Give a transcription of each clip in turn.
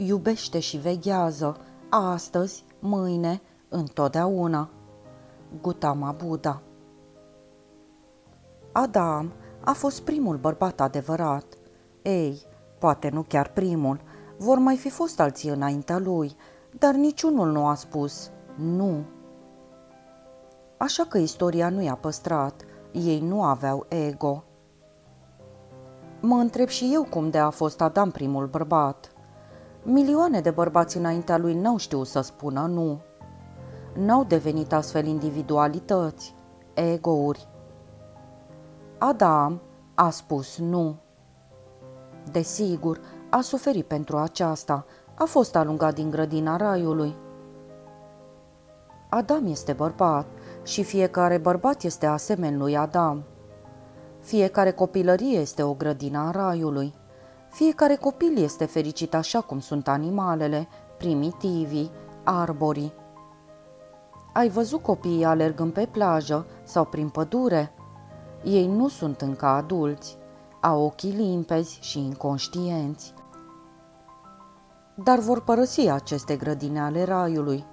Iubește și veghează, astăzi, mâine, întotdeauna. Gautama Buddha. Adam a fost primul bărbat adevărat. Ei, poate nu chiar primul, vor mai fi fost alții înaintea lui, dar niciunul nu a spus nu. Așa că istoria nu i-a păstrat, ei nu aveau ego. Mă întreb și eu cum de a fost Adam primul bărbat. Milioane de bărbați înaintea lui n-au știut să spună nu. N-au devenit astfel individualități, egouri. Adam a spus nu. Desigur, a suferit pentru aceasta, a fost alungat din grădina raiului. Adam este bărbat și fiecare bărbat este asemeni lui Adam. Fiecare copilărie este o grădină a raiului. Fiecare copil este fericit așa cum sunt animalele, primitivii, arborii. Ai văzut copiii alergând pe plajă sau prin pădure? Ei nu sunt încă adulți, au ochii limpezi și inconștienți. Dar vor părăsi aceste grădini ale raiului.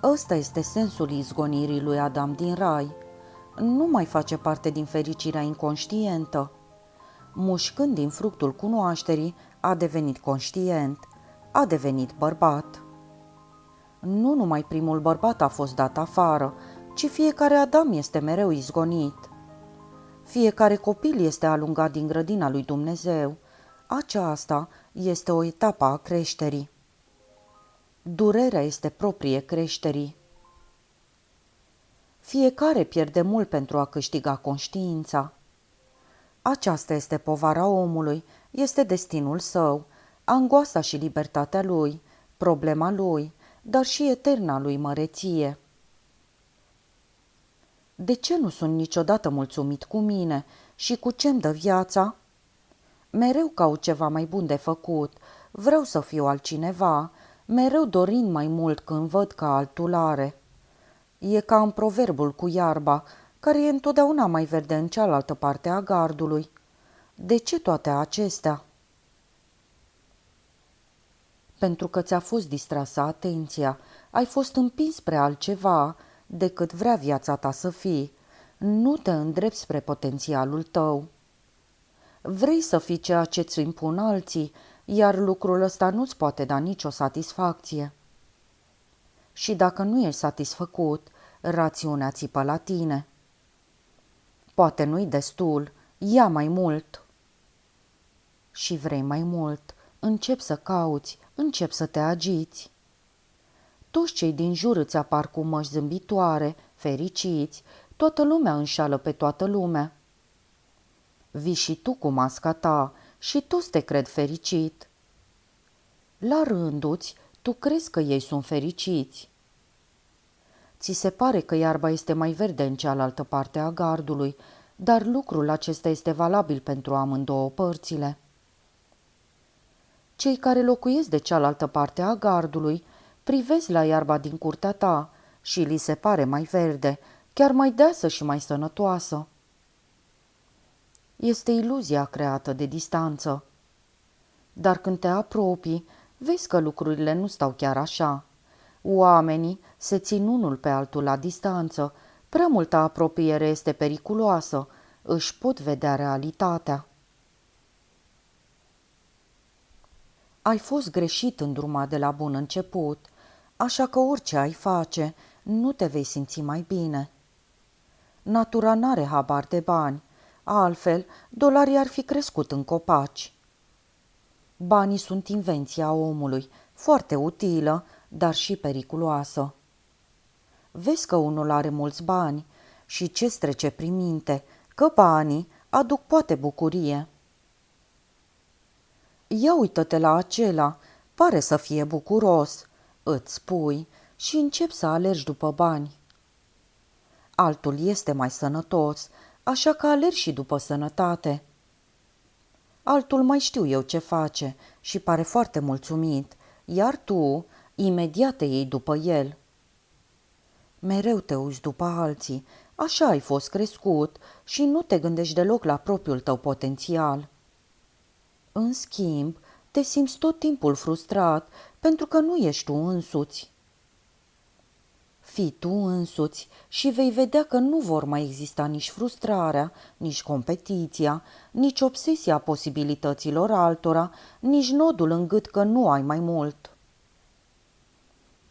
Ăsta este sensul izgonirii lui Adam din rai. Nu mai face parte din fericirea inconștientă. Mușcând din fructul cunoașterii, a devenit conștient, a devenit bărbat. Nu numai primul bărbat a fost dat afară, ci fiecare Adam este mereu izgonit. Fiecare copil este alungat din grădina lui Dumnezeu. Aceasta este o etapă a creșterii. Durerea este proprie creșterii. Fiecare pierde mult pentru a câștiga conștiința. Aceasta este povara omului, este destinul său, angoasa și libertatea lui, problema lui, dar și eterna lui măreție. De ce nu sunt niciodată mulțumit cu mine și cu ce-mi dă viața? Mereu caut ceva mai bun de făcut, vreau să fiu altcineva, mereu dorind mai mult când văd că altul are. E ca în proverbul cu iarba, care e întotdeauna mai verde în cealaltă parte a gardului. De ce toate acestea? Pentru că ți-a fost distrasă atenția, ai fost împins spre altceva decât vrea viața ta să fii. Nu te îndrepți spre potențialul tău. Vrei să fii ceea ce ți impun alții, iar lucrul ăsta nu-ți poate da nicio satisfacție. Și dacă nu ești satisfăcut, rațiunea țipă la tine. Poate nu-i destul, ia mai mult. Și vrei mai mult, începi să cauți, începi să te agiți. Toți cei din jur îți apar cu măști zâmbitoare, fericiți, toată lumea înșală pe toată lumea. Vii și tu cu masca ta și toți te cred fericit. La rânduți, tu crezi că ei sunt fericiți. Ți se pare că iarba este mai verde în cealaltă parte a gardului, dar lucrul acesta este valabil pentru amândouă părțile. Cei care locuiesc de cealaltă parte a gardului privesc la iarba din curtea ta și li se pare mai verde, chiar mai deasă și mai sănătoasă. Este iluzia creată de distanță. Dar când te apropii, vezi că lucrurile nu stau chiar așa. Oamenii se țin unul pe altul la distanță, prea multă apropiere este periculoasă, își pot vedea realitatea. Ai fost greșit îndrumat de la bun început, așa că orice ai face, nu te vei simți mai bine. Natura n-are habar de bani, altfel dolarii ar fi crescut în copaci. Banii sunt invenția omului, foarte utilă, dar și periculoasă. Vezi că unul are mulți bani și ce-ți trece prin minte, că banii aduc poate bucurie. Ia uită-te la acela, pare să fie bucuros, îți spui și începi să alergi după bani. Altul este mai sănătos, așa că alergi și după sănătate. Altul mai știu eu ce face și pare foarte mulțumit, iar tu imediat te iei după el. Mereu te uiți după alții, așa ai fost crescut și nu te gândești deloc la propriul tău potențial. În schimb, te simți tot timpul frustrat pentru că nu ești tu însuți. Fii tu însuți și vei vedea că nu vor mai exista nici frustrarea, nici competiția, nici obsesia posibilităților altora, nici nodul în gât că nu ai mai mult.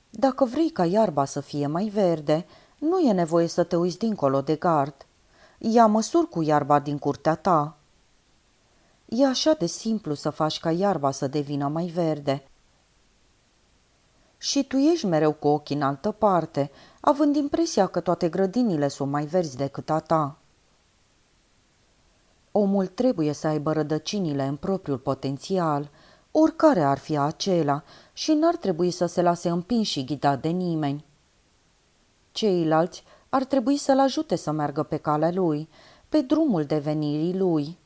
Dacă vrei ca iarba să fie mai verde, nu e nevoie să te uiți dincolo de gard. Ia măsuri cu iarba din curtea ta. E așa de simplu să faci ca iarba să devină mai verde. Și tu ești mereu cu ochii în altă parte, având impresia că toate grădinile sunt mai verzi decât a ta. Omul trebuie să aibă rădăcinile în propriul potențial, oricare ar fi acela, și n-ar trebui să se lase împins și ghidat de nimeni. Ceilalți ar trebui să-l ajute să meargă pe calea lui, pe drumul devenirii lui.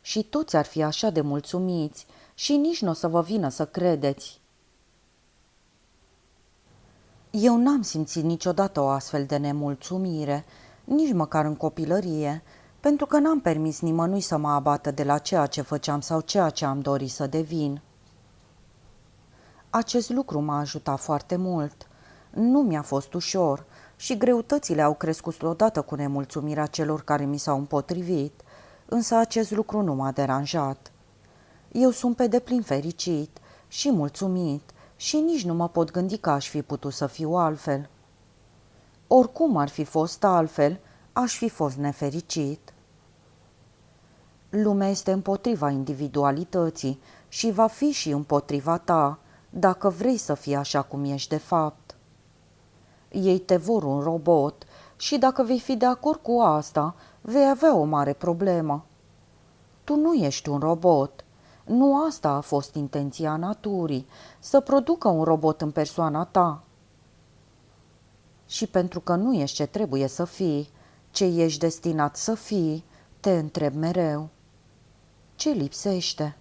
Și toți ar fi așa de mulțumiți și nici nu o să vă vină să credeți. Eu n-am simțit niciodată o astfel de nemulțumire, nici măcar în copilărie, pentru că n-am permis nimănui să mă abată de la ceea ce făceam sau ceea ce am dorit să devin. Acest lucru m-a ajutat foarte mult. Nu mi-a fost ușor și greutățile au crescut odată cu nemulțumirea celor care mi s-au împotrivit, însă acest lucru nu m-a deranjat. Eu sunt pe deplin fericit și mulțumit și nici nu mă pot gândi că aș fi putut să fiu altfel. Oricum ar fi fost altfel, aș fi fost nefericit. Lumea este împotriva individualității și va fi și împotriva ta, dacă vrei să fii așa cum ești de fapt. Ei te vor un robot și dacă vei fi de acord cu asta, vei avea o mare problemă. Tu nu ești un robot. Nu asta a fost intenția naturii, să producă un robot în persoana ta. Și pentru că nu ești ce trebuie să fii, ce ești destinat să fii, te întreb mereu. Ce lipsește?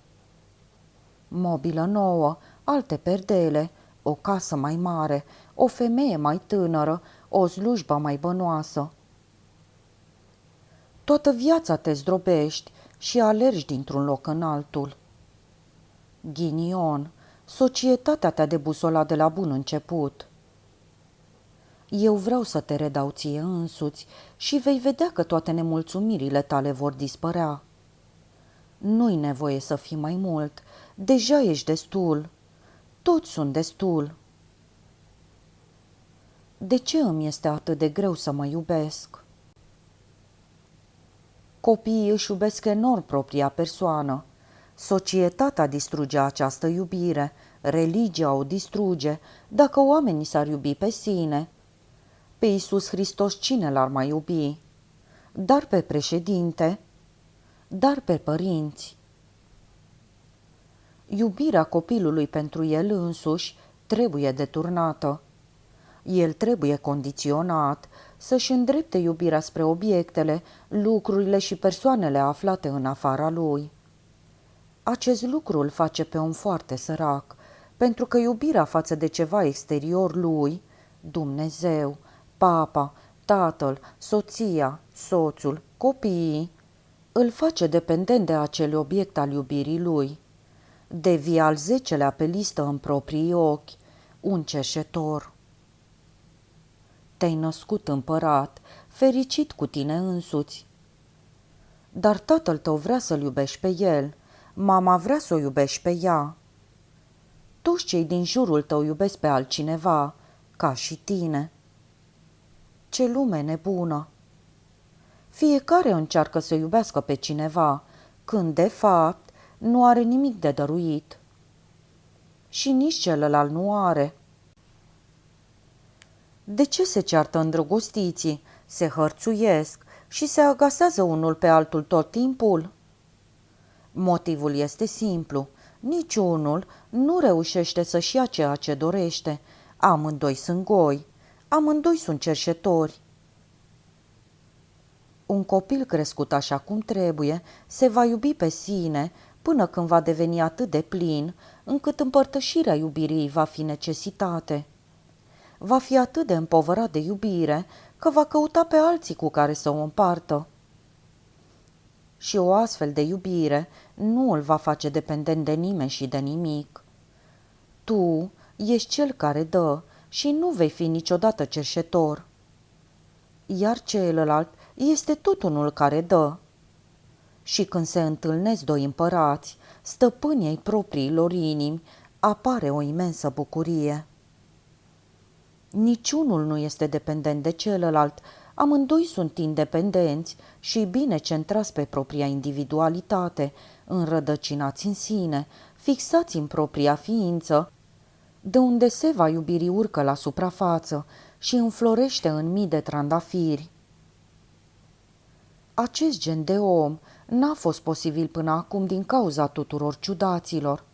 Mobilă nouă, alte perdele, o casă mai mare, o femeie mai tânără, o slujbă mai bănoasă. Toată viața te zdrobești și alergi dintr-un loc în altul. Ghinion, societatea te-a debusolat de la bun început. Eu vreau să te redau ție însuți și vei vedea că toate nemulțumirile tale vor dispărea. Nu-i nevoie să fii mai mult, deja ești destul. Toți sunt destul. De ce îmi este atât de greu să mă iubesc? Copiii își iubesc enorm propria persoană. Societatea distruge această iubire, religia o distruge, dacă oamenii s-ar iubi pe sine. Pe Iisus Hristos cine l-ar mai iubi? Dar pe președinte? Dar pe părinți? Iubirea copilului pentru el însuși trebuie deturnată. El trebuie condiționat să-și îndrepte iubirea spre obiectele, lucrurile și persoanele aflate în afara lui. Acest lucru îl face pe om foarte sărac, pentru că iubirea față de ceva exterior lui, Dumnezeu, papa, tatăl, soția, soțul, copiii, îl face dependent de acel obiect al iubirii lui. Devii al 10-lea pe listă în proprii ochi, un cerșetor. Te-ai născut împărat, fericit cu tine însuți. Dar tatăl tău vrea să-l iubești pe el, mama vrea să o iubești pe ea. Toți cei din jurul tău iubesc pe altcineva, ca și tine. Ce lume nebună! Fiecare încearcă să iubească pe cineva, când, de fapt, nu are nimic de dăruit. Și nici celălalt nu are. De ce se ceartă îndrăgostiții, se hărțuiesc și se agasează unul pe altul tot timpul? Motivul este simplu. Niciunul nu reușește să-și ia ceea ce dorește. Amândoi sunt goi. Amândoi sunt cerșetori. Un copil crescut așa cum trebuie se va iubi pe sine până când va deveni atât de plin încât împărtășirea iubirii va fi necesitate. Va fi atât de împovărat de iubire că va căuta pe alții cu care să o împartă. Și o astfel de iubire nu îl va face dependent de nimeni și de nimic. Tu ești cel care dă și nu vei fi niciodată cerșetor. Iar celălalt este tot unul care dă. Și când se întâlnesc doi împărați, stăpânii ai propriilor inimi, apare o imensă bucurie. Niciunul nu este dependent de celălalt, amândoi sunt independenți și bine centrați pe propria individualitate, înrădăcinați în sine, fixați în propria ființă, de unde seva iubirii urcă la suprafață și înflorește în mii de trandafiri. Acest gen de om n-a fost posibil până acum din cauza tuturor ciudaților.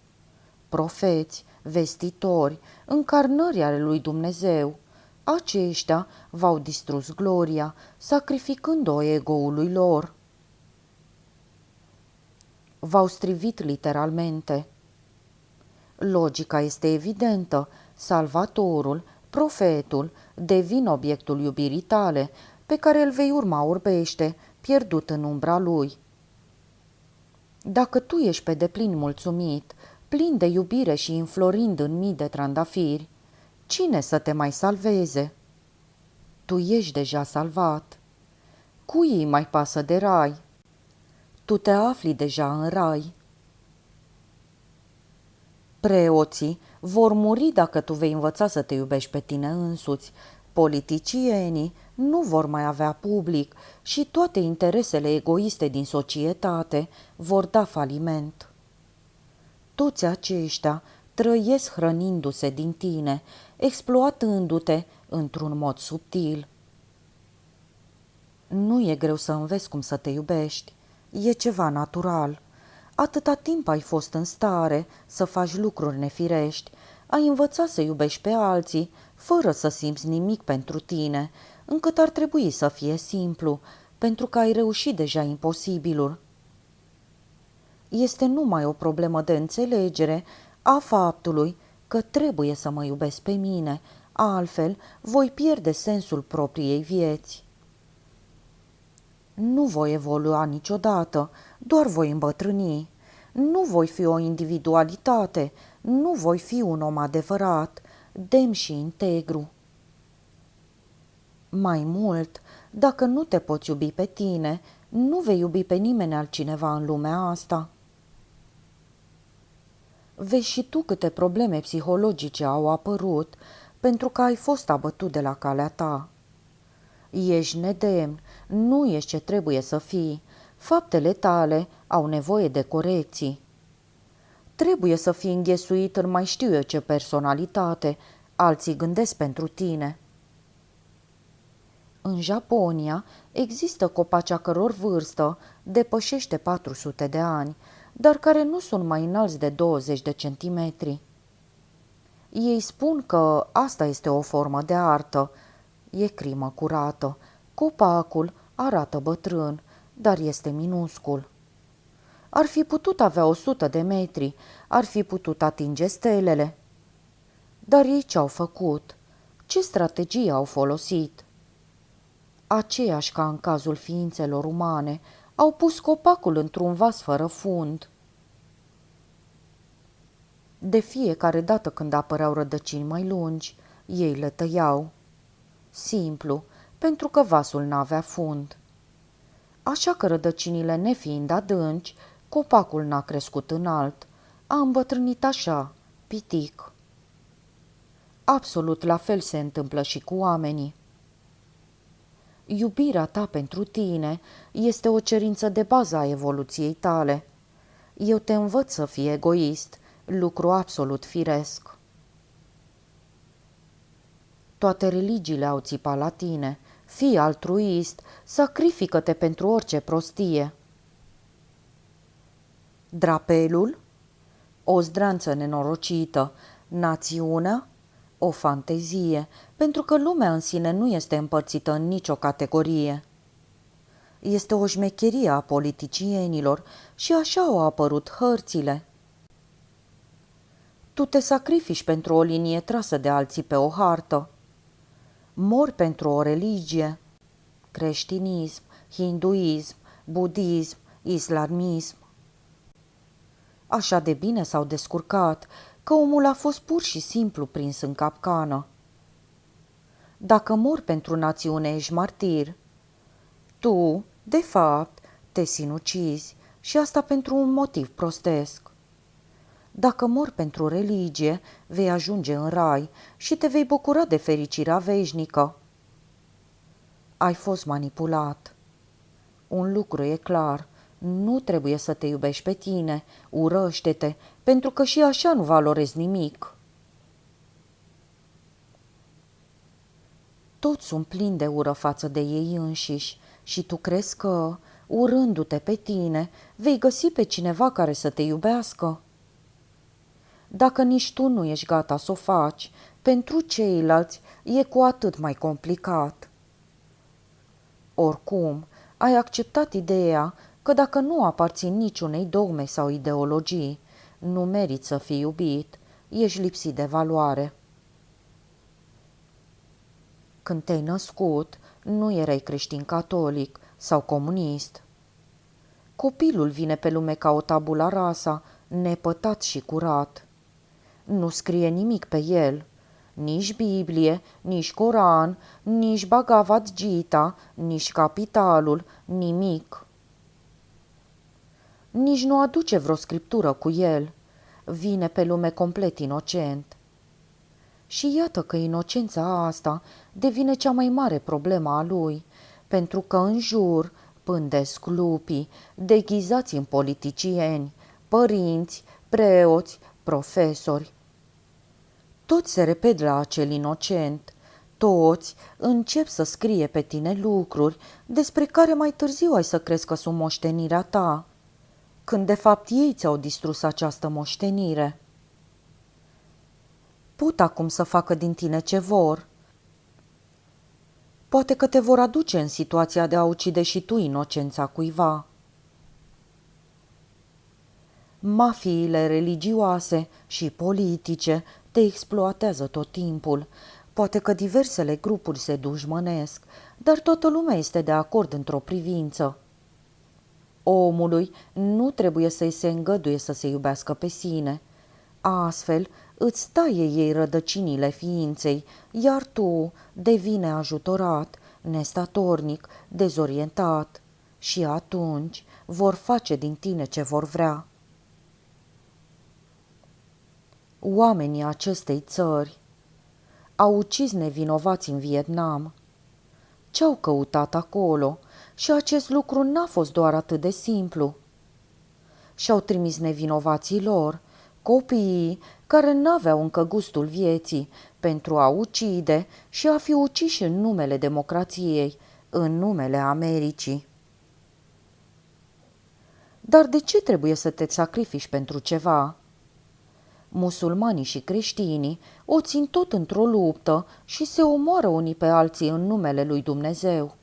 Profeți, vestitori, încarnări ale lui Dumnezeu, aceștia v-au distrus gloria, sacrificând-o egoului lor. V-au strivit literalmente. Logica este evidentă, Salvatorul, profetul, devin obiectul iubirii tale, pe care îl vei urma orbește, pierdut în umbra lui. Dacă tu ești pe deplin mulțumit, plin de iubire și înflorind în mii de trandafiri, cine să te mai salveze? Tu ești deja salvat. Cui îi mai pasă de rai? Tu te afli deja în rai. Preoții vor muri dacă tu vei învăța să te iubești pe tine însuți. Politicienii nu vor mai avea public și toate interesele egoiste din societate vor da faliment. Toți aceștia trăiesc hrănindu-se din tine, exploatându-te într-un mod subtil. Nu e greu să înveți cum să te iubești, e ceva natural. Atâta timp ai fost în stare să faci lucruri nefirești, ai învățat să iubești pe alții, fără să simți nimic pentru tine, încât ar trebui să fie simplu, pentru că ai reușit deja imposibilul. Este numai o problemă de înțelegere a faptului că trebuie să mă iubesc pe mine, altfel voi pierde sensul propriei vieți. Nu voi evolua niciodată, doar voi îmbătrâni. Nu voi fi o individualitate, nu voi fi un om adevărat, demn și integru. Mai mult, dacă nu te poți iubi pe tine, nu vei iubi pe nimeni altcineva în lumea asta. Vezi și tu câte probleme psihologice au apărut pentru că ai fost abătut de la calea ta. Ești nedemn, nu ești ce trebuie să fii, faptele tale au nevoie de corecții. Trebuie să fii înghesuit în mai știu eu ce personalitate, alții gândesc pentru tine. În Japonia există copaci a căror vârstă depășește 400 de ani, dar care nu sunt mai înalți de 20 de centimetri. Ei spun că asta este o formă de artă, e crimă curată. Copacul arată bătrân, dar este minuscul. Ar fi putut avea 100 de metri, ar fi putut atinge stelele. Dar ei ce-au făcut? Ce strategie au folosit? Aceeași ca în cazul ființelor umane, au pus copacul într-un vas fără fund. De fiecare dată când apăreau rădăcini mai lungi, ei le tăiau. Simplu, pentru că vasul n-avea fund. Așa că rădăcinile nefiind adânci, copacul n-a crescut înalt, a îmbătrânit așa, pitic. Absolut la fel se întâmplă și cu oamenii. Iubirea ta pentru tine este o cerință de bază a evoluției tale. Eu te învăț să fii egoist, lucru absolut firesc. Toate religiile au țipat la tine. Fii altruist, sacrifică-te pentru orice prostie. Drapelul? O zdranță nenorocită. Națiunea? O fantezie, pentru că lumea în sine nu este împărțită în nicio categorie. Este o șmecherie a politicienilor și așa au apărut hărțile. Tu te sacrifici pentru o linie trasă de alții pe o hartă. Mori pentru o religie. Creștinism, hinduism, budism, islamism. Așa de bine s-au descurcat că omul a fost pur și simplu prins în capcană. Dacă mor pentru națiune, ești martir. Tu, de fapt, te sinucizi și asta pentru un motiv prostesc. Dacă mor pentru religie, vei ajunge în rai și te vei bucura de fericirea veșnică. Ai fost manipulat. Un lucru e clar, nu trebuie să te iubești pe tine, urăște-te, pentru că și așa nu valorezi nimic. Toți sunt plini de ură față de ei înșiși și tu crezi că, urându-te pe tine, vei găsi pe cineva care să te iubească? Dacă nici tu nu ești gata să o faci, pentru ceilalți e cu atât mai complicat. Oricum, ai acceptat ideea că dacă nu aparții niciunei dogme sau ideologii, nu meriți să fii iubit, ești lipsit de valoare. Când te-ai născut, nu erai creștin catolic sau comunist. Copilul vine pe lume ca o tabula rasa, nepătat și curat. Nu scrie nimic pe el, nici Biblie, nici Coran, nici Bhagavad Gita, nici Capitalul, nimic. Nici nu aduce vreo scriptură cu el. Vine pe lume complet inocent. Și iată că inocența asta devine cea mai mare problemă a lui, pentru că în jur pândesc lupii, deghizați în politicieni, părinți, preoți, profesori. Toți se repet la acel inocent, toți încep să scrie pe tine lucruri despre care mai târziu ai să crezi că sunt moștenirea ta, când de fapt ei ți-au distrus această moștenire. Pot acum să facă din tine ce vor. Poate că te vor aduce în situația de a ucide și tu inocența cuiva. Mafiile religioase și politice te exploatează tot timpul. Poate că diversele grupuri se dușmănesc, dar toată lumea este de acord într-o privință. Omului nu trebuie să-i se îngăduie să se iubească pe sine. Astfel îți taie ei rădăcinile ființei, iar tu devii neajutorat, nestatornic, dezorientat. Și atunci vor face din tine ce vor vrea. Oamenii acestei țări au ucis nevinovați în Vietnam. Ce-au căutat acolo? Și acest lucru n-a fost doar atât de simplu. Și-au trimis nevinovații lor, copiii care n-aveau încă gustul vieții, pentru a ucide și a fi uciși în numele democrației, în numele Americii. Dar de ce trebuie să te sacrifici pentru ceva? Musulmanii și creștinii o țin tot într-o luptă și se omoară unii pe alții în numele lui Dumnezeu.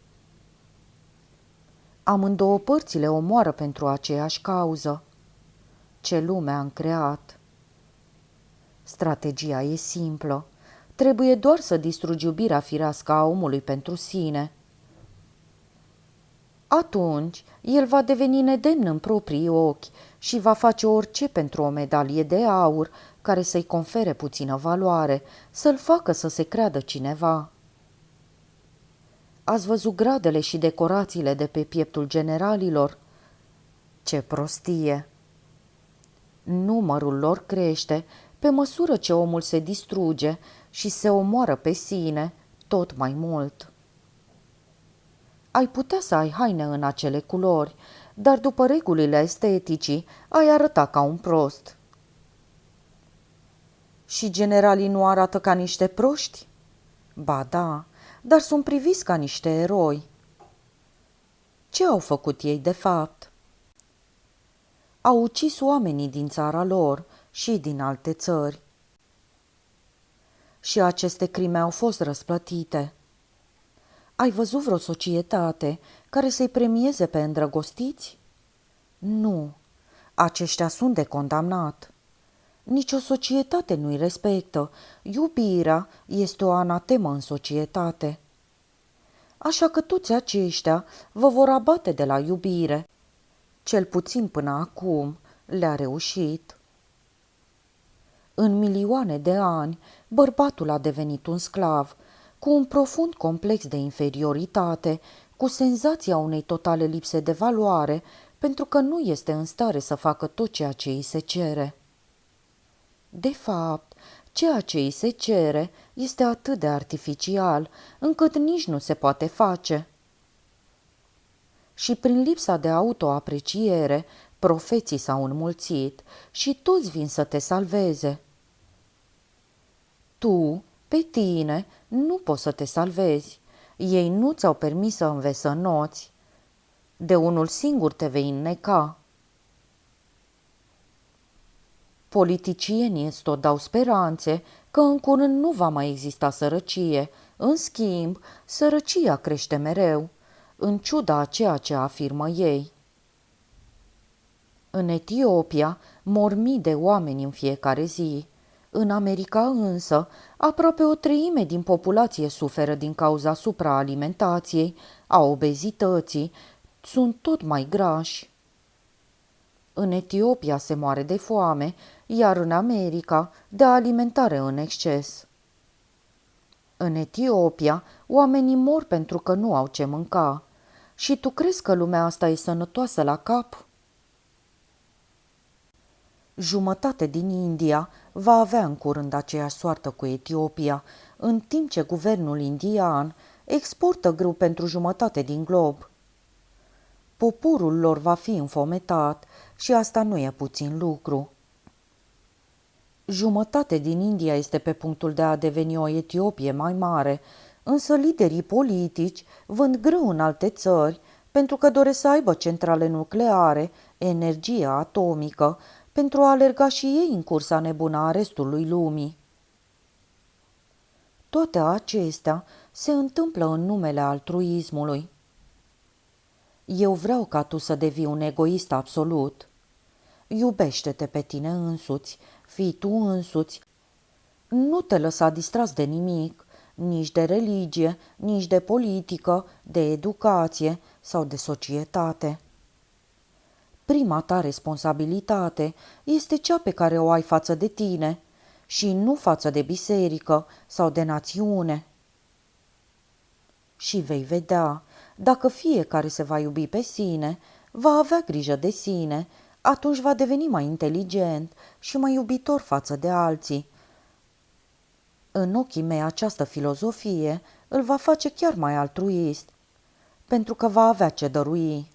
Amândouă părțile omoară pentru aceeași cauză. Ce lume am creat! Strategia e simplă. Trebuie doar să distrugi iubirea firească a omului pentru sine. Atunci, el va deveni nedemn în proprii ochi și va face orice pentru o medalie de aur care să-i confere puțină valoare, să-l facă să se creadă cineva. Ați văzut gradele și decorațiile de pe pieptul generalilor? Ce prostie! Numărul lor crește pe măsură ce omul se distruge și se omoară pe sine tot mai mult. Ai putea să ai haine în acele culori, dar după regulile esteticii ai arăta ca un prost. Și generalii nu arată ca niște proști? Ba da, dar sunt priviți ca niște eroi. Ce au făcut ei de fapt? Au ucis oamenii din țara lor și din alte țări. Și aceste crime au fost răsplătite. Ai văzut vreo societate care să-i premieze pe îndrăgostiți? Nu, aceștia sunt de condamnat. Nici o societate nu-i respectă. Iubirea este o anatemă în societate. Așa că toți aceștia vă vor abate de la iubire. Cel puțin până acum le-a reușit. În milioane de ani, bărbatul a devenit un sclav, cu un profund complex de inferioritate, cu senzația unei totale lipse de valoare, pentru că nu este în stare să facă tot ceea ce îi se cere. De fapt, ceea ce îi se cere este atât de artificial, încât nici nu se poate face. Și prin lipsa de autoapreciere, profeții s-au înmulțit și toți vin să te salveze. Tu, pe tine, nu poți să te salvezi. Ei nu ți-au permis să înveți să înnoți. De unul singur te vei înneca. Politicienii îți tot dau speranțe că în curând nu va mai exista sărăcie. În schimb, sărăcia crește mereu, în ciuda a ceea ce afirmă ei. În Etiopia mor mii de oameni în fiecare zi. În America însă, aproape o treime din populație suferă din cauza supraalimentației, a obezității, sunt tot mai grași. În Etiopia se moare de foame, iar în America de alimentare în exces. În Etiopia, oamenii mor pentru că nu au ce mânca. Și tu crezi că lumea asta e sănătoasă la cap? Jumătate din India va avea în curând aceeași soartă cu Etiopia, în timp ce guvernul indian exportă grâu pentru jumătate din glob. Poporul lor va fi înfometat și asta nu e puțin lucru. Jumătate din India este pe punctul de a deveni o Etiopie mai mare, însă liderii politici vând grâu în alte țări pentru că doresc să aibă centrale nucleare, energie atomică, pentru a alerga și ei în cursa nebună a restului lumii. Toate acestea se întâmplă în numele altruismului. Eu vreau ca tu să devii un egoist absolut. Iubește-te pe tine însuți, fii tu însuți. Nu te lăsa distras de nimic, nici de religie, nici de politică, de educație sau de societate. Prima ta responsabilitate este cea pe care o ai față de tine și nu față de biserică sau de națiune. Și vei vedea, dacă fiecare se va iubi pe sine, va avea grijă de sine, atunci va deveni mai inteligent și mai iubitor față de alții. În ochii mei această filozofie îl va face chiar mai altruist, pentru că va avea ce dărui.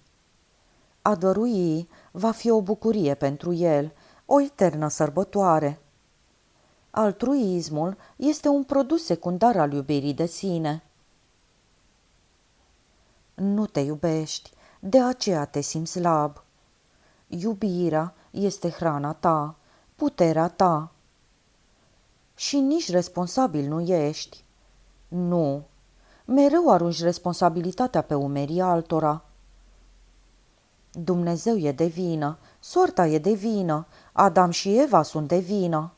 A dărui va fi o bucurie pentru el, o eternă sărbătoare. Altruismul este un produs secundar al iubirii de sine. Nu te iubești, de aceea te simți slab. Iubirea este hrana ta, puterea ta. Și nici responsabil nu ești. Nu, mereu arunci responsabilitatea pe umerii altora. Dumnezeu e de vină, soarta e de vină, Adam și Eva sunt de vină.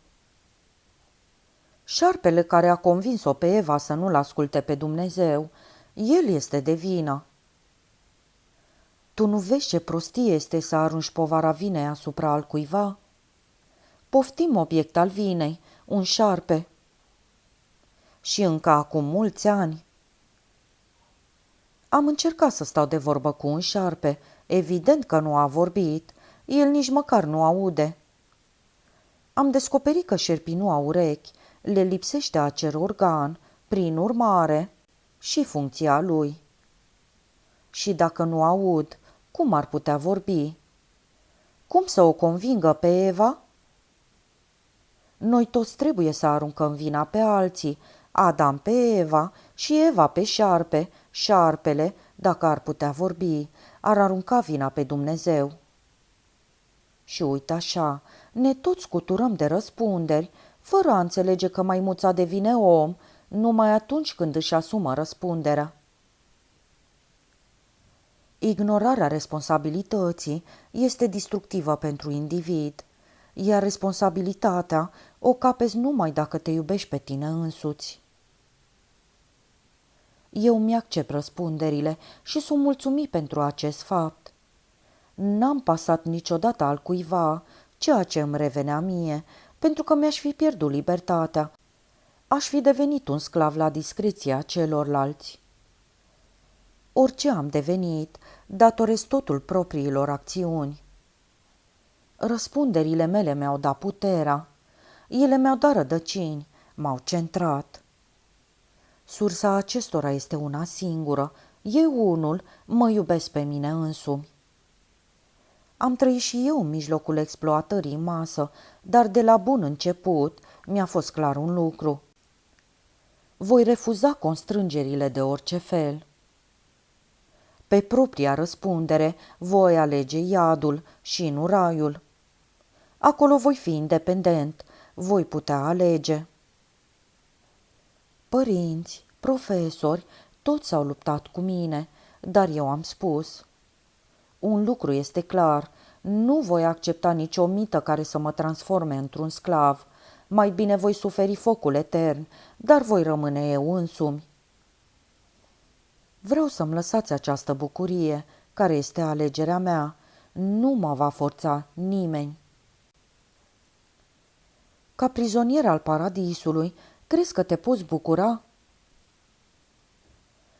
Șarpele care a convins-o pe Eva să nu-l asculte pe Dumnezeu, el este de vină. Tu nu vezi ce prostie este să arunci povara vinei asupra altcuiva? Poftim obiect al vinei, un șarpe. Și încă acum mulți ani. Am încercat să stau de vorbă cu un șarpe, evident că nu a vorbit, el nici măcar nu aude. Am descoperit că șerpii nu au urechi, le lipsește acel organ, prin urmare, și funcția lui. Și dacă nu aud, cum ar putea vorbi? Cum să o convingă pe Eva? Noi toți trebuie să aruncăm vina pe alții, Adam pe Eva și Eva pe șarpe, șarpele, dacă ar putea vorbi, ar arunca vina pe Dumnezeu. Și uite așa, ne toți scuturăm de răspunderi, fără a înțelege că maimuța devine om numai atunci când își asumă răspunderea. Ignorarea responsabilității este distructivă pentru individ, iar responsabilitatea o capezi numai dacă te iubești pe tine însuți. Eu mi-accept răspunderile și sunt mulțumit pentru acest fapt. N-am pasat niciodată al cuiva ceea ce îmi revenea mie, pentru că mi-aș fi pierdut libertatea. Aș fi devenit un sclav la discreția celorlalți. Orice am devenit, datorez totul propriilor acțiuni. Răspunderile mele mi-au dat puterea. Ele mi-au dat rădăcini, m-au centrat. Sursa acestora este una singură. Eu unul mă iubesc pe mine însumi. Am trăit și eu în mijlocul exploatării în masă, dar de la bun început mi-a fost clar un lucru. Voi refuza constrângerile de orice fel. Pe propria răspundere voi alege iadul și nu raiul. Acolo voi fi independent, voi putea alege. Părinți, profesori, toți s-au luptat cu mine, dar eu am spus: un lucru este clar, nu voi accepta nicio mită care să mă transforme într-un sclav. Mai bine voi suferi focul etern, dar voi rămâne eu însumi. Vreau să-mi lăsați această bucurie, care este alegerea mea. Nu mă va forța nimeni. Ca prizonier al paradisului, crezi că te poți bucura?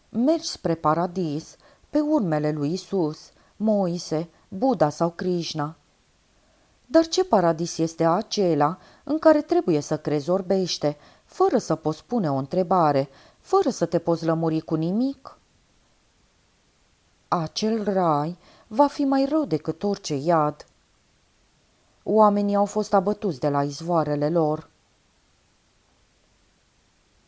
Mergi spre paradis pe urmele lui Isus, Moise, Buddha sau Krishna. Dar ce paradis este acela în care trebuie să crezi orbește, fără să poți pune o întrebare, fără să te poți lămuri cu nimic? Acel rai va fi mai rău decât orice iad. Oamenii au fost abătuți de la izvoarele lor.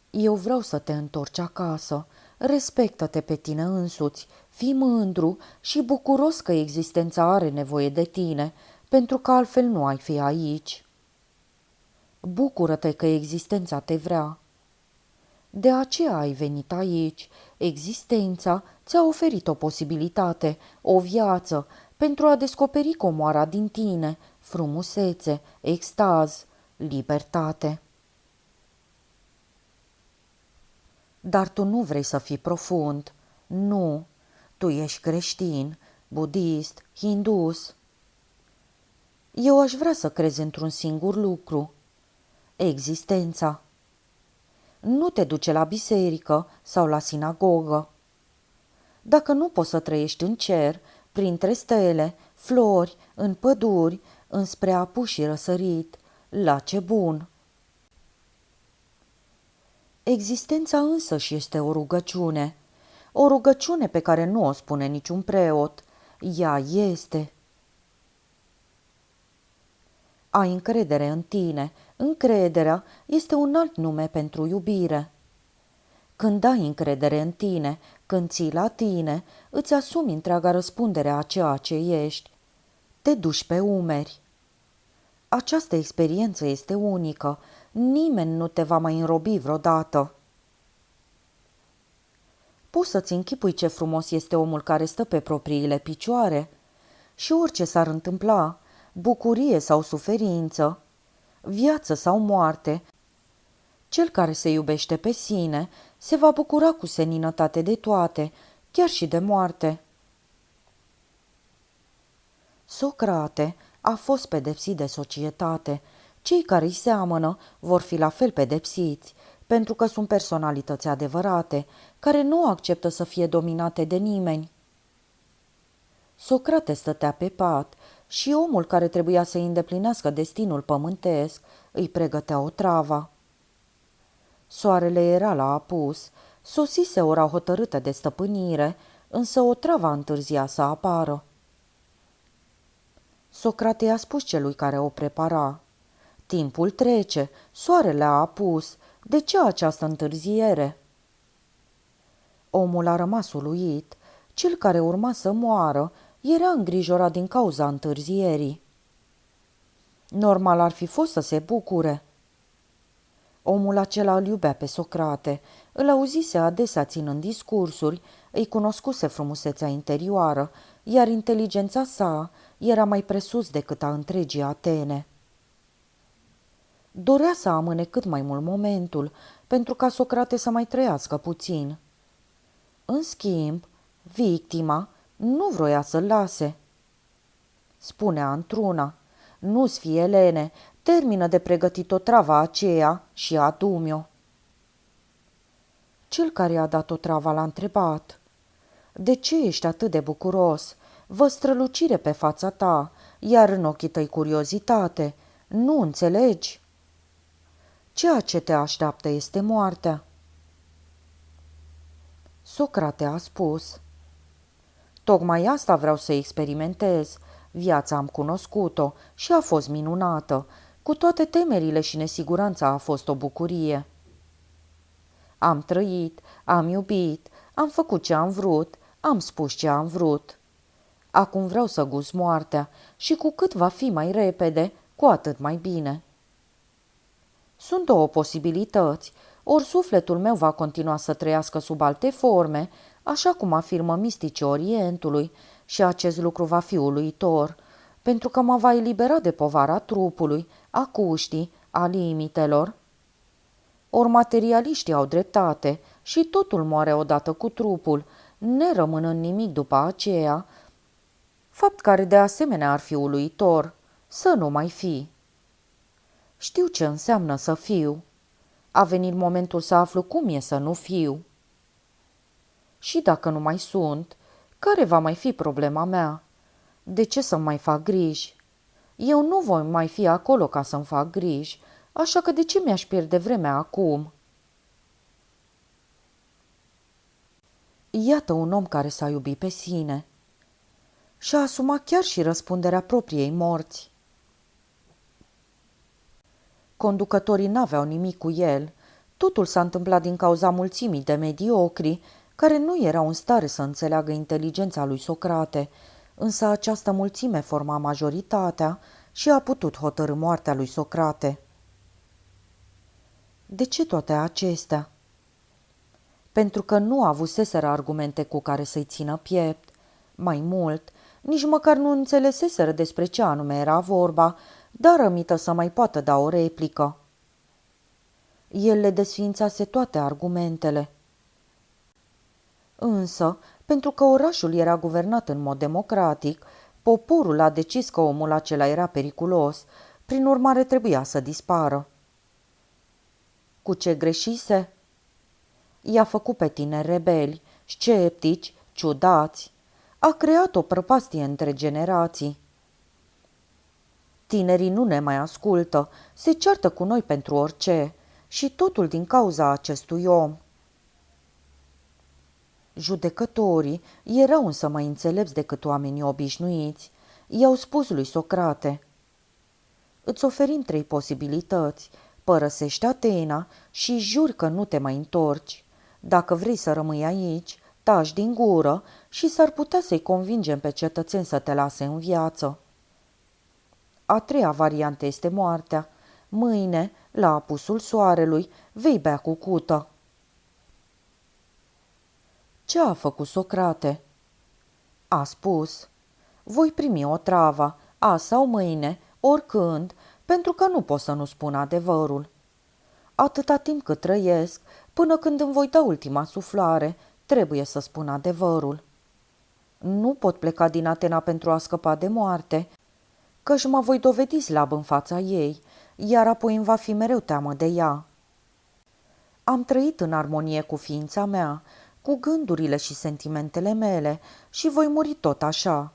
Eu vreau să te întorci acasă. Respectă-te pe tine însuți, fii mândru și bucuros că existența are nevoie de tine, pentru că altfel nu ai fi aici. Bucură-te că existența te vrea. De aceea ai venit aici. Existența ți-a oferit o posibilitate, o viață, pentru a descoperi comoara din tine, frumusețe, extaz, libertate. Dar tu nu vrei să fii profund. Nu. Tu ești creștin, budist, hindus. Eu aș vrea să crezi într-un singur lucru. Existența. Nu te duce la biserică sau la sinagogă. Dacă nu poți să trăiești în cer, printre stele, flori, în păduri, înspre apus și răsărit, la ce bun! Existența însăși este o rugăciune pe care nu o spune niciun preot. Ea este. Ai încredere în tine. Încrederea este un alt nume pentru iubire. Când ai încredere în tine, când ții la tine, îți asumi întreaga răspundere a ceea ce ești. Te duci pe umeri. Această experiență este unică. Nimeni nu te va mai înrobi vreodată. Poți să-ți închipui ce frumos este omul care stă pe propriile picioare? Și orice s-ar întâmpla, bucurie sau suferință, viață sau moarte, cel care se iubește pe sine se va bucura cu seninătate de toate, chiar și de moarte. Socrate a fost pedepsit de societate. Cei care îi seamănă vor fi la fel pedepsiți, pentru că sunt personalități adevărate, care nu acceptă să fie dominate de nimeni. Socrate stătea pe pat și omul care trebuia să îndeplinească destinul pământesc îi pregătea o travă. Soarele era la apus, sosise ora hotărâtă de stăpânire, însă o travă întârzia să apară. Socrate i-a spus celui care o prepara: timpul trece, soarele a apus, de ce această întârziere? Omul a rămas uluit. Cel care urma să moară era îngrijorat din cauza întârzierii. Normal ar fi fost să se bucure. Omul acela îl iubea pe Socrate, îl auzise adesea ținând discursuri, îi cunoscuse frumusețea interioară, iar inteligența sa era mai presus decât a întregii Atene. Dorea să amâne cât mai mult momentul, pentru ca Socrate să mai trăiască puțin. În schimb, victima nu vroia să-l lase. spunea într-una. Nu-ți fie, Elene, termină de pregătit o travă aceea și adu-mi-o. Cel care i-a dat o travă l-a întrebat. De ce ești atât de bucuros? Vă strălucire pe fața ta, iar în ochii tăi curiozitate. Nu înțelegi? Ceea ce te așteaptă este moartea. Socrate a spus. Tocmai asta vreau să experimentez. Viața am cunoscut-o și a fost minunată. Cu toate temerile și nesiguranța a fost o bucurie. Am trăit, am iubit, am făcut ce am vrut, am spus ce am vrut. Acum vreau să gust moartea și cu cât va fi mai repede, cu atât mai bine. Sunt două posibilități. Ori sufletul meu va continua să trăiască sub alte forme, așa cum afirmă misticii Orientului, și acest lucru va fi uluitor, pentru că mă va elibera de povara trupului, a cuștii, a limitelor. Ori materialiștii au dreptate și totul moare odată cu trupul, nerămânând nimic după aceea, fapt care de asemenea ar fi uluitor, să nu mai fi. Știu ce înseamnă să fiu. A venit momentul să aflu cum e să nu fiu. Și dacă nu mai sunt, care va mai fi problema mea? De ce să-mi mai fac griji? Eu nu voi mai fi acolo ca să-mi fac griji, așa că de ce mi-aș pierde vremea acum? Iată un om care s-a iubit pe sine. Și-a asumat chiar și răspunderea propriei morți. Conducătorii n-aveau nimic cu el. Totul s-a întâmplat din cauza mulțimii de mediocri care nu erau în stare să înțeleagă inteligența lui Socrate, însă această mulțime forma majoritatea și a putut hotărî moartea lui Socrate. De ce toate acestea? Pentru că nu avuseseră argumente cu care să-i țină piept. Mai mult, nici măcar nu înțeleseseră despre ce anume era vorba, dar rămită să mai poată da o replică. El le desființase toate argumentele. Însă, pentru că orașul era guvernat în mod democratic, poporul a decis că omul acela era periculos, prin urmare trebuia să dispară. Cu ce greșise? I-a făcut pe tineri rebeli, sceptici, ciudați. A creat o prăpastie între generații. Tinerii nu ne mai ascultă, se ceartă cu noi pentru orice și totul din cauza acestui om. Judecătorii erau însă mai înțelepți decât oamenii obișnuiți. I-au spus lui Socrate: îți oferim 3 posibilități, părăsești Atena și juri că nu te mai întorci. Dacă vrei să rămâi aici, taci din gură și s-ar putea să-i convingem pe cetățeni să te lase în viață. A 3-a variantă este moartea. Mâine, la apusul soarelui, vei bea cu cută. Ce a făcut Socrate? A spus: voi primi o travă, azi sau mâine, oricând, pentru că nu pot să nu spun adevărul. Atâta timp cât trăiesc, până când îmi voi da ultima suflare, trebuie să spun adevărul. Nu pot pleca din Atena pentru a scăpa de moarte, căci mă voi dovedi slab în fața ei, iar apoi îmi va fi mereu teamă de ea. Am trăit în armonie cu ființa mea, cu gândurile și sentimentele mele și voi muri tot așa.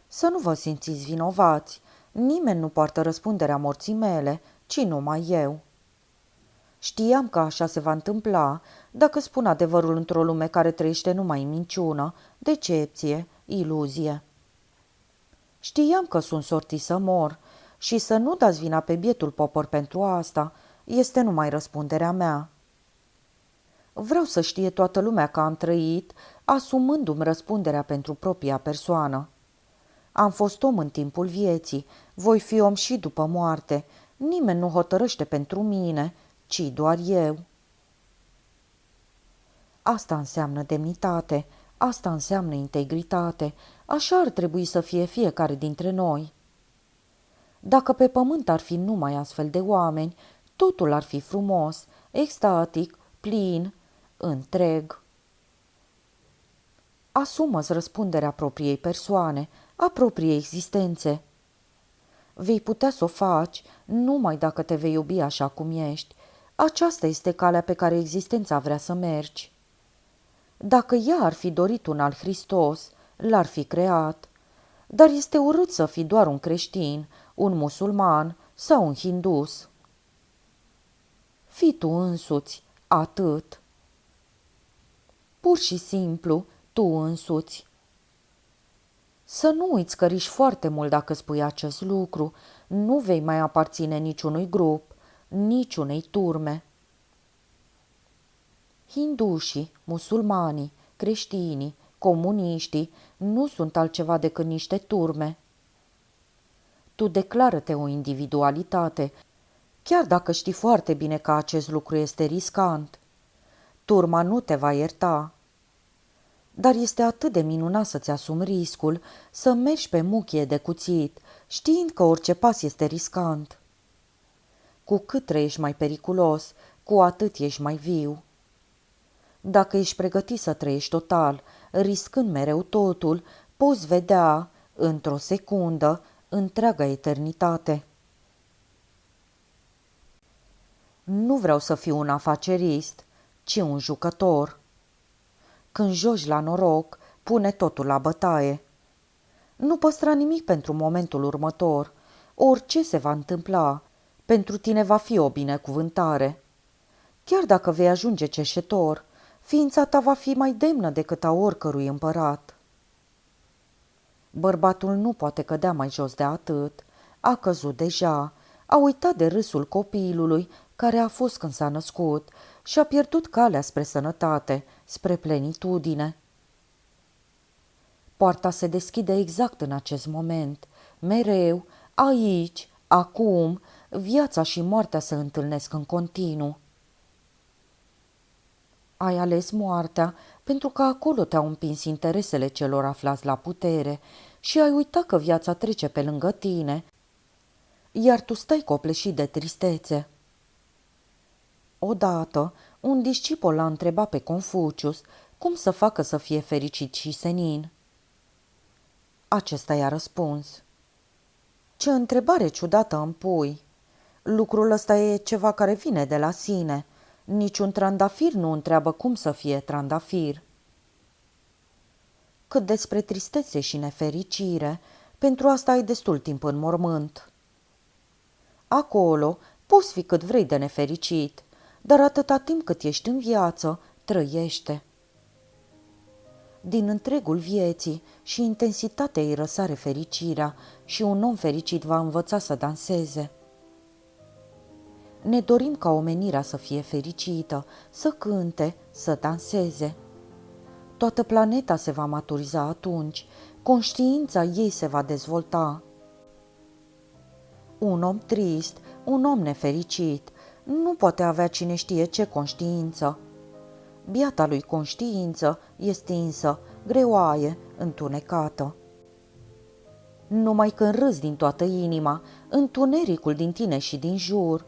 Să nu vă simțiți vinovați, nimeni nu poartă răspunderea morții mele, ci numai eu. Știam că așa se va întâmpla dacă spun adevărul într-o lume care trăiește numai în minciună, decepție, iluzie. Știam că sunt sortit să mor și să nu dați vina pe bietul popor pentru asta este numai răspunderea mea. Vreau să știe toată lumea că am trăit, asumându-mi răspunderea pentru propria persoană. Am fost om în timpul vieții, voi fi om și după moarte. Nimeni nu hotărăște pentru mine, ci doar eu. Asta înseamnă demnitate, asta înseamnă integritate, așa ar trebui să fie fiecare dintre noi. Dacă pe pământ ar fi numai astfel de oameni, totul ar fi frumos, extatic, plin, întreg. Asumă-ți răspunderea propriei persoane, a propriei existențe. Vei putea să o faci numai dacă te vei iubi așa cum ești. Aceasta este calea pe care existența vrea să mergi. Dacă ea ar fi dorit un alt Hristos, l-ar fi creat. Dar este urât să fii doar un creștin, un musulman sau un hindus. Fii tu însuți, atât. Pur și simplu, tu însuți. Să nu uiți că riști foarte mult dacă spui acest lucru. Nu vei mai aparține niciunui grup, niciunei turme. Hindușii, musulmanii, creștinii, comuniștii nu sunt altceva decât niște turme. Tu declară-te o individualitate, chiar dacă știi foarte bine că acest lucru este riscant. Turma nu te va ierta. Dar este atât de minunat să-ți asumi riscul, să mergi pe muchie de cuțit, știind că orice pas este riscant. Cu cât trăiești mai periculos, cu atât ești mai viu. Dacă ești pregătit să trăiești total, riscând mereu totul, poți vedea, într-o secundă, întreaga eternitate. Nu vreau să fiu un afacerist, ci un jucător. Când joci la noroc, pune totul la bătaie. Nu păstra nimic pentru momentul următor. Orice se va întâmpla, pentru tine va fi o binecuvântare. Chiar dacă vei ajunge ceșetor, ființa ta va fi mai demnă decât a oricărui împărat. Bărbatul nu poate cădea mai jos de atât. A căzut deja, a uitat de râsul copilului care a fost când s-a născut și a pierdut calea spre sănătate, spre plenitudine. Poarta se deschide exact în acest moment. Mereu, aici, acum, viața și moartea se întâlnesc în continuu. Ai ales moartea pentru că acolo te-au împins interesele celor aflați la putere și ai uitat că viața trece pe lângă tine, iar tu stai copleșit de tristețe. Odată, un discipol l-a întrebat pe Confucius cum să facă să fie fericit și senin. Acesta i-a răspuns: ce întrebare ciudată îmi pui! Lucrul ăsta e ceva care vine de la sine. Niciun trandafir nu întreabă cum să fie trandafir. Cât despre tristețe și nefericire, pentru asta ai destul timp în mormânt. Acolo poți fi cât vrei de nefericit, dar atâta timp cât ești în viață, trăiește. Din întregul vieții și intensitatea îi răsare fericirea și un om fericit va învăța să danseze. Ne dorim ca omenirea să fie fericită, să cânte, să danseze. Toată planeta se va maturiza atunci, conștiința ei se va dezvolta. Un om trist, un om nefericit, nu poate avea cine știe ce conștiință. Biata lui conștiință e stinsă, greoaie, întunecată. Numai când râzi din toată inima, întunericul din tine și din jur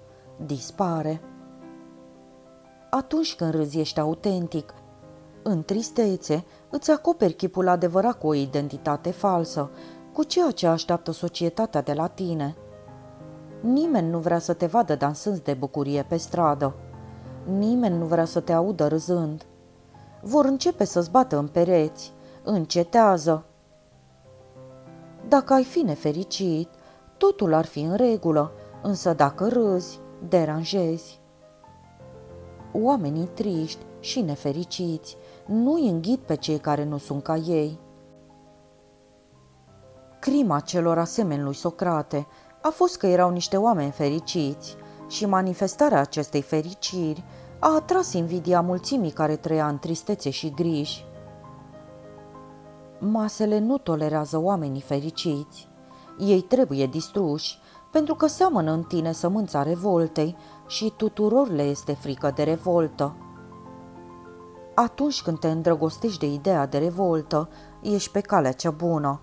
dispare. Atunci când râzi ești autentic, în tristețe îți acoperi chipul adevărat cu o identitate falsă, cu ceea ce așteaptă societatea de la tine. Nimeni nu vrea să te vadă dansând de bucurie pe stradă. Nimeni nu vrea să te audă râzând. Vor începe să-ți bată în pereți. Încetează! Dacă ai fi nefericit, totul ar fi în regulă, însă dacă râzi, deranjezi. Oamenii triști și nefericiți nu-i înghit pe cei care nu sunt ca ei. Crima celor asemeni lui Socrate a fost că erau niște oameni fericiți și manifestarea acestei fericiri a atras invidia mulțimii care trăia în tristețe și griji. Masele nu tolerează oamenii fericiți. Ei trebuie distruși, pentru că seamănă în tine sămânța revoltei și tuturor le este frică de revoltă. Atunci când te îndrăgostești de ideea de revoltă, ești pe calea cea bună.